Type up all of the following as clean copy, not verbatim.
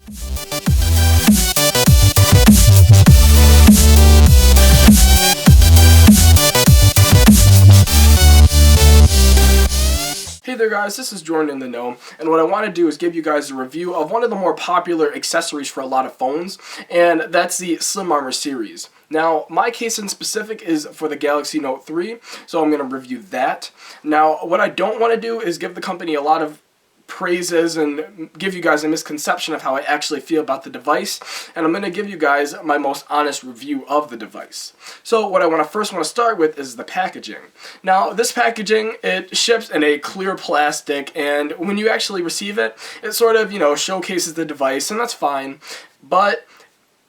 Hey there guys, this is Jordan in the Know, and what I want to do is give you guys a review of one of the more popular accessories for a lot of phones, and that's the Slim Armor series. Now, my case in specific is for the Galaxy Note 3, so I'm going to review that. Now, what I don't want to do is give the company a lot of praises and give you guys a misconception of how I actually feel about the device, and I'm going to give you guys my most honest review of the device. So what I first want to start with is the packaging. Now this packaging, it ships in a clear plastic, and when you actually receive it, it sort of, showcases the device, and that's fine, but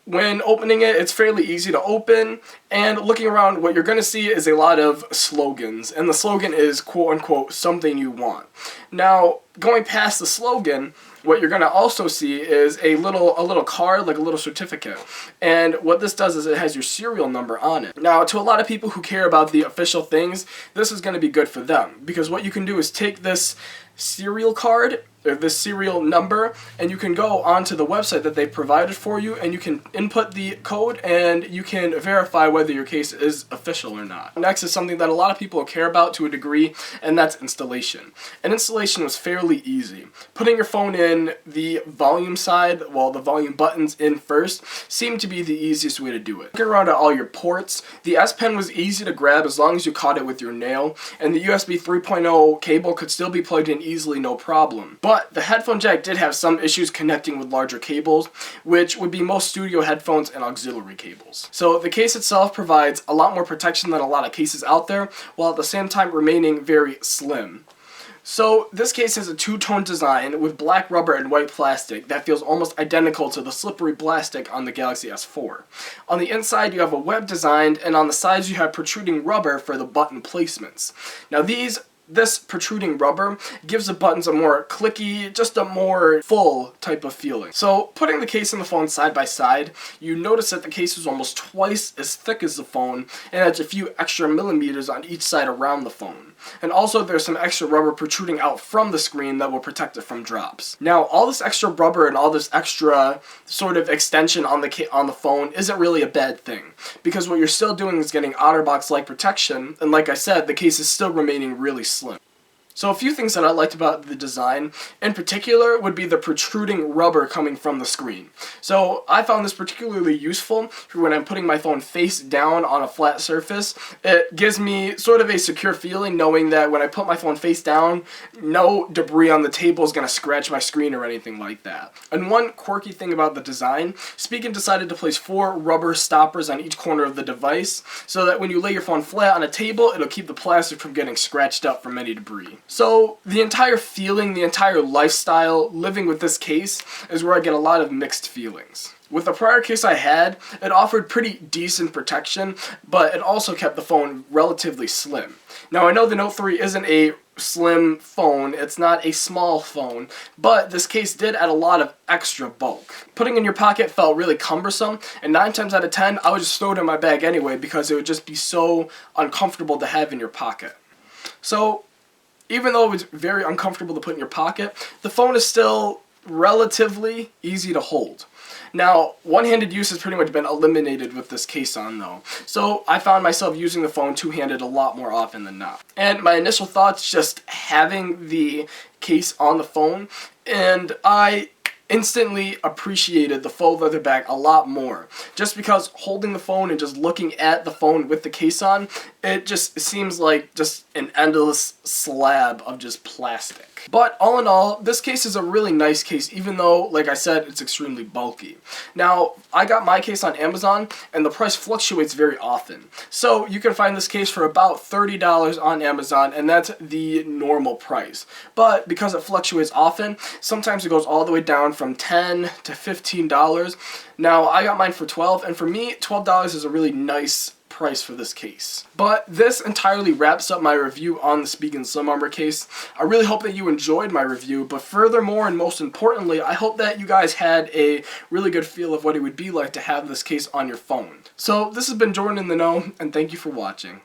when opening it, it's fairly easy to open, and looking around, what you're going to see is a lot of slogans, and the slogan is quote-unquote something you want. Now, going past the slogan, what you're going to also see is a little card, like a little certificate, and what this does is it has your serial number on it. Now, to a lot of people who care about the official things, this is going to be good for them, because what you can do is take this serial card, or this serial number, and you can go onto the website that they provided for you, and you can input the code, and you can verify whether your case is official or not. Next is something that a lot of people care about to a degree, and that's installation. And installation was fairly easy. Putting your phone in the volume side, well, the volume buttons in first, seemed to be the easiest way to do it. Looking around at all your ports, the S Pen was easy to grab as long as you caught it with your nail, and the USB 3.0 cable could still be plugged in easily, no problem. But the headphone jack did have some issues connecting with larger cables, which would be most studio headphones and auxiliary cables. So the case itself provides a lot more protection than a lot of cases out there, while at the same time remaining very slim. So this case has a two-tone design with black rubber and white plastic that feels almost identical to the slippery plastic on the Galaxy S4. On the inside you have a web design, and on the sides you have protruding rubber for the button placements. Now this protruding rubber gives the buttons a more clicky, just a more full type of feeling. So putting the case and the phone side by side, you notice that the case is almost twice as thick as the phone and adds a few extra millimeters on each side around the phone. And also there's some extra rubber protruding out from the screen that will protect it from drops. Now all this extra rubber and all this extra sort of extension on the phone isn't really a bad thing, because what you're still doing is getting OtterBox-like protection, and like I said, the case is still remaining really slim. So a few things that I liked about the design in particular would be the protruding rubber coming from the screen. So I found this particularly useful for when I'm putting my phone face down on a flat surface. It gives me sort of a secure feeling knowing that when I put my phone face down, no debris on the table is going to scratch my screen or anything like that. And one quirky thing about the design, Spigen decided to place 4 rubber stoppers on each corner of the device so that when you lay your phone flat on a table, it'll keep the plastic from getting scratched up from any debris. So the entire feeling, the entire lifestyle living with this case is where I get a lot of mixed feelings. With the prior case I had, it offered pretty decent protection, but it also kept the phone relatively slim. Now I know the Note 3 isn't a slim phone, it's not a small phone, but this case did add a lot of extra bulk. Putting in your pocket felt really cumbersome, and 9 times out of 10 I would just throw it in my bag anyway because it would just be so uncomfortable to have in your pocket. So even though it was very uncomfortable to put in your pocket, the phone is still relatively easy to hold. Now, one-handed use has pretty much been eliminated with this case on though, so I found myself using the phone two-handed a lot more often than not. And my initial thoughts, just having the case on the phone, and I instantly appreciated the faux leather bag a lot more, just because holding the phone and just looking at the phone with the case on, it just seems like just an endless slab of just plastic. But all in all, this case is a really nice case, even though, like I said, it's extremely bulky. Now, I got my case on Amazon, and the price fluctuates very often. So you can find this case for about $30 on Amazon, and that's the normal price. But because it fluctuates often, sometimes it goes all the way down from $10 to $15. Now, I got mine for $12, and for me, $12 is a really nice price for this case. But this entirely wraps up my review on the Spigen Slim Armor case. I really hope that you enjoyed my review, but furthermore and most importantly, I hope that you guys had a really good feel of what it would be like to have this case on your phone. So this has been Jordan in the Know, and thank you for watching.